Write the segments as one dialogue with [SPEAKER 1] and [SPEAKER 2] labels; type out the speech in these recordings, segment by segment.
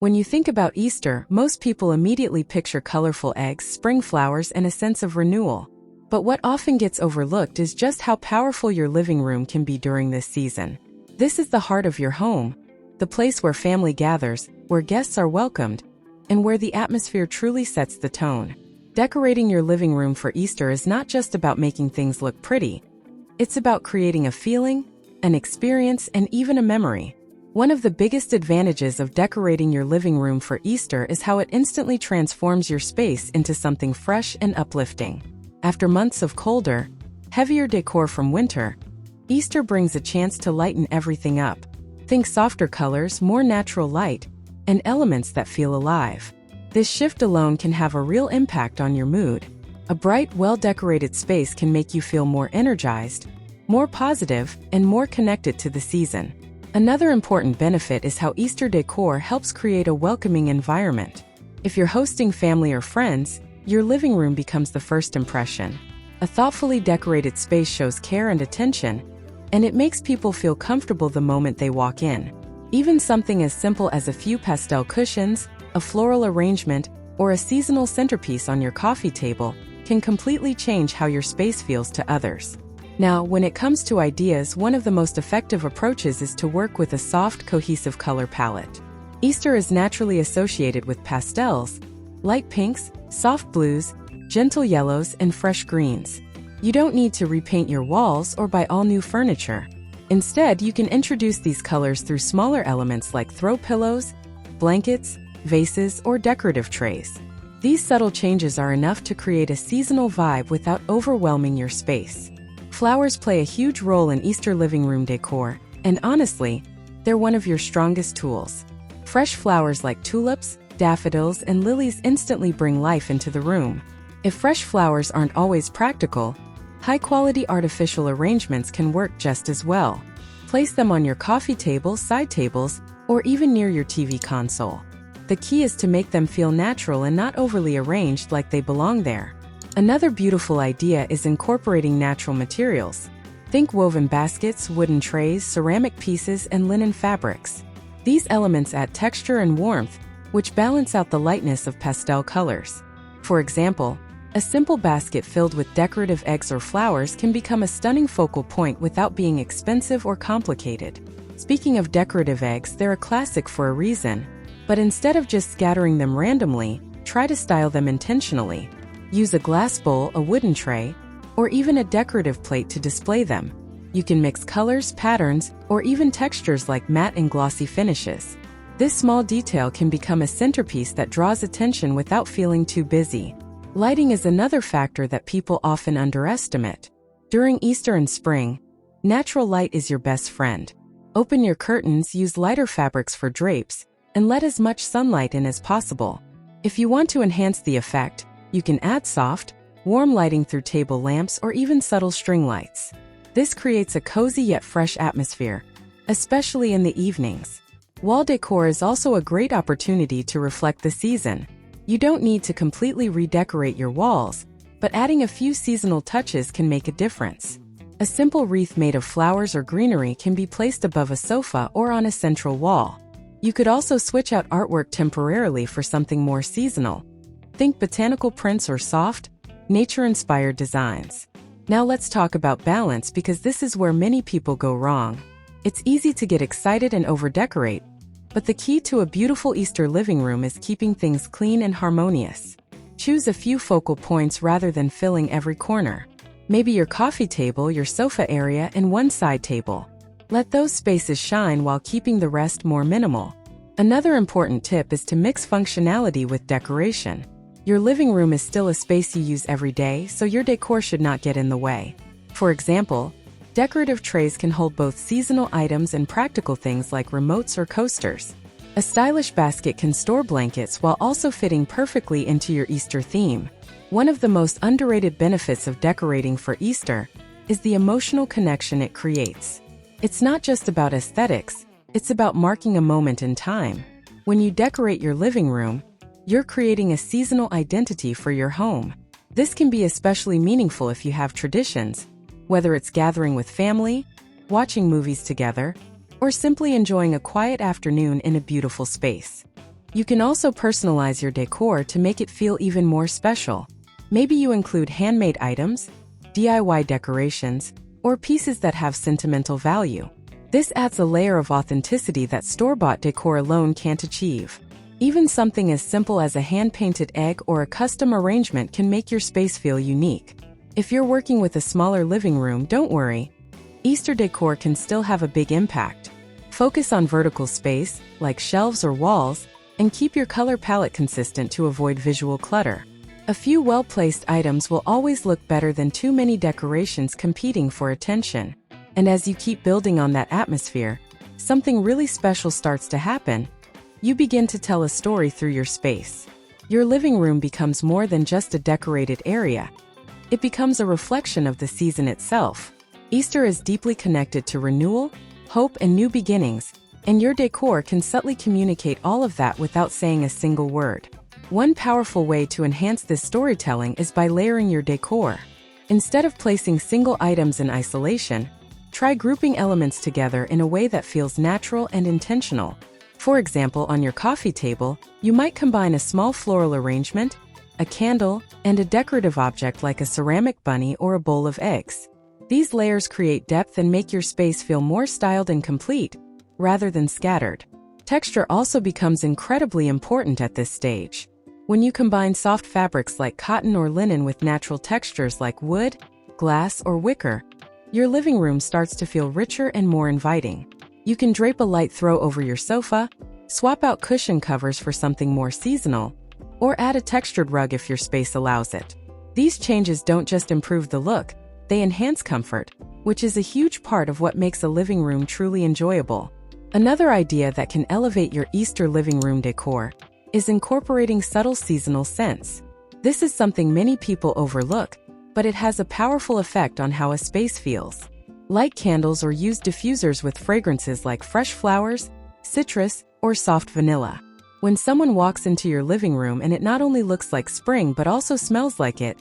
[SPEAKER 1] When you think about Easter, most people immediately picture colorful eggs, spring flowers, and a sense of renewal. But what often gets overlooked is just how powerful your living room can be during this season. This is the heart of your home, the place where family gathers, where guests are welcomed, and where the atmosphere truly sets the tone. Decorating your living room for Easter is not just about making things look pretty. It's about creating a feeling, an experience, and even a memory. One of the biggest advantages of decorating your living room for Easter is how it instantly transforms your space into something fresh and uplifting. After months of colder, heavier decor from winter, Easter brings a chance to lighten everything up. Think softer colors, more natural light, and elements that feel alive. This shift alone can have a real impact on your mood. A bright, well-decorated space can make you feel more energized, more positive, and more connected to the season. Another important benefit is how Easter decor helps create a welcoming environment. If you're hosting family or friends, your living room becomes the first impression. A thoughtfully decorated space shows care and attention, and it makes people feel comfortable the moment they walk in. Even something as simple as a few pastel cushions, a floral arrangement, or a seasonal centerpiece on your coffee table can completely change how your space feels to others. Now, when it comes to ideas, one of the most effective approaches is to work with a soft, cohesive color palette. Easter is naturally associated with pastels, light pinks, soft blues, gentle yellows, and fresh greens. You don't need to repaint your walls or buy all new furniture. Instead, you can introduce these colors through smaller elements like throw pillows, blankets, vases, or decorative trays. These subtle changes are enough to create a seasonal vibe without overwhelming your space. Flowers play a huge role in Easter living room decor, and honestly, they're one of your strongest tools. Fresh flowers like tulips, daffodils, and lilies instantly bring life into the room. If fresh flowers aren't always practical, high-quality artificial arrangements can work just as well. Place them on your coffee table, side tables, or even near your TV console. The key is to make them feel natural and not overly arranged like they belong there. Another beautiful idea is incorporating natural materials. Think woven baskets, wooden trays, ceramic pieces, and linen fabrics. These elements add texture and warmth, which balance out the lightness of pastel colors. For example, a simple basket filled with decorative eggs or flowers can become a stunning focal point without being expensive or complicated. Speaking of decorative eggs, they're a classic for a reason. But instead of just scattering them randomly, try to style them intentionally. Use a glass bowl, a wooden tray, or even a decorative plate to display them. You can mix colors, patterns, or even textures like matte and glossy finishes. This small detail can become a centerpiece that draws attention without feeling too busy. Lighting is another factor that people often underestimate. During Easter and spring, natural light is your best friend. Open your curtains, use lighter fabrics for drapes, and let as much sunlight in as possible. If you want to enhance the effect, you can add soft, warm lighting through table lamps or even subtle string lights. This creates a cozy yet fresh atmosphere, especially in the evenings. Wall decor is also a great opportunity to reflect the season. You don't need to completely redecorate your walls, but adding a few seasonal touches can make a difference. A simple wreath made of flowers or greenery can be placed above a sofa or on a central wall. You could also switch out artwork temporarily for something more seasonal. Think botanical prints or soft, nature-inspired designs. Now let's talk about balance, because this is where many people go wrong. It's easy to get excited and over-decorate, but the key to a beautiful Easter living room is keeping things clean and harmonious. Choose a few focal points rather than filling every corner. Maybe your coffee table, your sofa area, and one side table. Let those spaces shine while keeping the rest more minimal. Another important tip is to mix functionality with decoration. Your living room is still a space you use every day, so your decor should not get in the way. For example, decorative trays can hold both seasonal items and practical things like remotes or coasters. A stylish basket can store blankets while also fitting perfectly into your Easter theme. One of the most underrated benefits of decorating for Easter is the emotional connection it creates. It's not just about aesthetics, it's about marking a moment in time. When you decorate your living room, you're creating a seasonal identity for your home. This can be especially meaningful if you have traditions, whether it's gathering with family, watching movies together, or simply enjoying a quiet afternoon in a beautiful space. You can also personalize your decor to make it feel even more special. Maybe you include handmade items, DIY decorations, or pieces that have sentimental value. This adds a layer of authenticity that store-bought decor alone can't achieve. Even something as simple as a hand-painted egg or a custom arrangement can make your space feel unique. If you're working with a smaller living room, don't worry. Easter decor can still have a big impact. Focus on vertical space, like shelves or walls, and keep your color palette consistent to avoid visual clutter. A few well-placed items will always look better than too many decorations competing for attention. And as you keep building on that atmosphere, something really special starts to happen. You begin to tell a story through your space. Your living room becomes more than just a decorated area. It becomes a reflection of the season itself. Easter is deeply connected to renewal, hope, and new beginnings, and your decor can subtly communicate all of that without saying a single word. One powerful way to enhance this storytelling is by layering your decor. Instead of placing single items in isolation, try grouping elements together in a way that feels natural and intentional. For example, on your coffee table, you might combine a small floral arrangement, a candle, and a decorative object like a ceramic bunny or a bowl of eggs. These layers create depth and make your space feel more styled and complete, rather than scattered. Texture also becomes incredibly important at this stage. When you combine soft fabrics like cotton or linen with natural textures like wood, glass, or wicker, your living room starts to feel richer and more inviting. You can drape a light throw over your sofa, swap out cushion covers for something more seasonal, or add a textured rug if your space allows it. These changes don't just improve the look, they enhance comfort, which is a huge part of what makes a living room truly enjoyable. Another idea that can elevate your Easter living room decor is incorporating subtle seasonal scents. This is something many people overlook, but it has a powerful effect on how a space feels. Light candles or use diffusers with fragrances like fresh flowers, citrus, or soft vanilla. When someone walks into your living room and it not only looks like spring but also smells like it,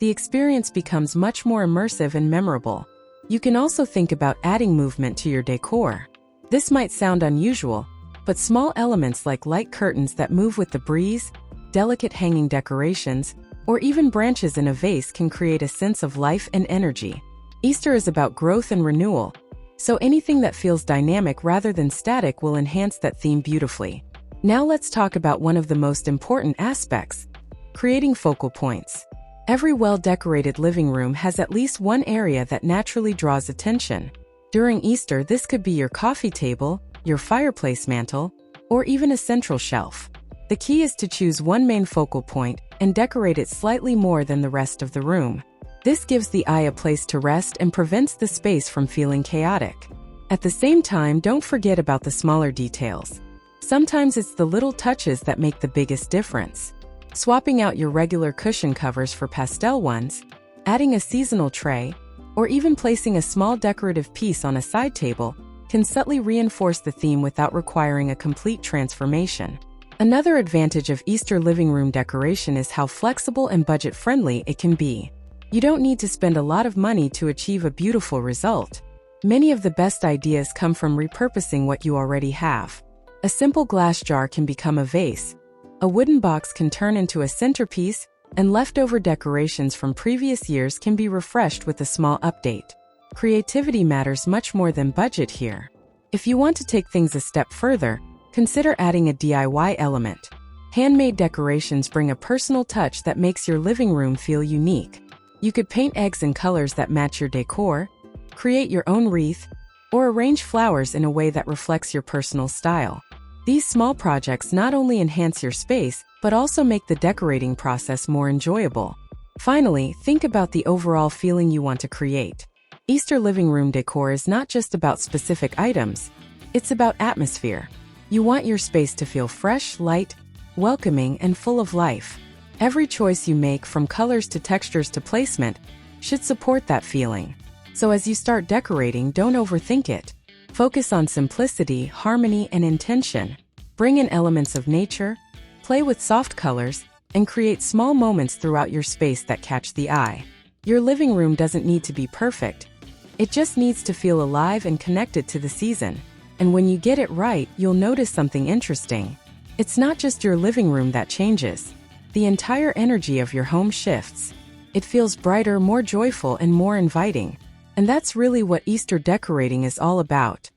[SPEAKER 1] the experience becomes much more immersive and memorable. You can also think about adding movement to your decor. This might sound unusual, but small elements like light curtains that move with the breeze, delicate hanging decorations, or even branches in a vase can create a sense of life and energy. Easter is about growth and renewal, so anything that feels dynamic rather than static will enhance that theme beautifully. Now let's talk about one of the most important aspects: creating focal points. Every well-decorated living room has at least one area that naturally draws attention. During Easter, this could be your coffee table, your fireplace mantle, or even a central shelf. The key is to choose one main focal point and decorate it slightly more than the rest of the room. This gives the eye a place to rest and prevents the space from feeling chaotic. At the same time, don't forget about the smaller details. Sometimes it's the little touches that make the biggest difference. Swapping out your regular cushion covers for pastel ones, adding a seasonal tray, or even placing a small decorative piece on a side table can subtly reinforce the theme without requiring a complete transformation. Another advantage of Easter living room decoration is how flexible and budget-friendly it can be. You don't need to spend a lot of money to achieve a beautiful result. Many of the best ideas come from repurposing what you already have. A simple glass jar can become a vase, a wooden box can turn into a centerpiece, and leftover decorations from previous years can be refreshed with a small update. Creativity matters much more than budget here. If you want to take things a step further, consider adding a DIY element. Handmade decorations bring a personal touch that makes your living room feel unique. You could paint eggs in colors that match your decor, create your own wreath, or arrange flowers in a way that reflects your personal style. These small projects not only enhance your space, but also make the decorating process more enjoyable. Finally, think about the overall feeling you want to create. Easter living room decor is not just about specific items, it's about atmosphere. You want your space to feel fresh, light, welcoming, and full of life. Every choice you make, from colors to textures to placement, should support that feeling. So as you start decorating, don't overthink it. Focus on simplicity, harmony, and intention. Bring in elements of nature, play with soft colors, and create small moments throughout your space that catch the eye. Your living room doesn't need to be perfect. It just needs to feel alive and connected to the season. And when you get it right, you'll notice something interesting. It's not just your living room that changes. The entire energy of your home shifts. It feels brighter, more joyful, and more inviting. And that's really what Easter decorating is all about.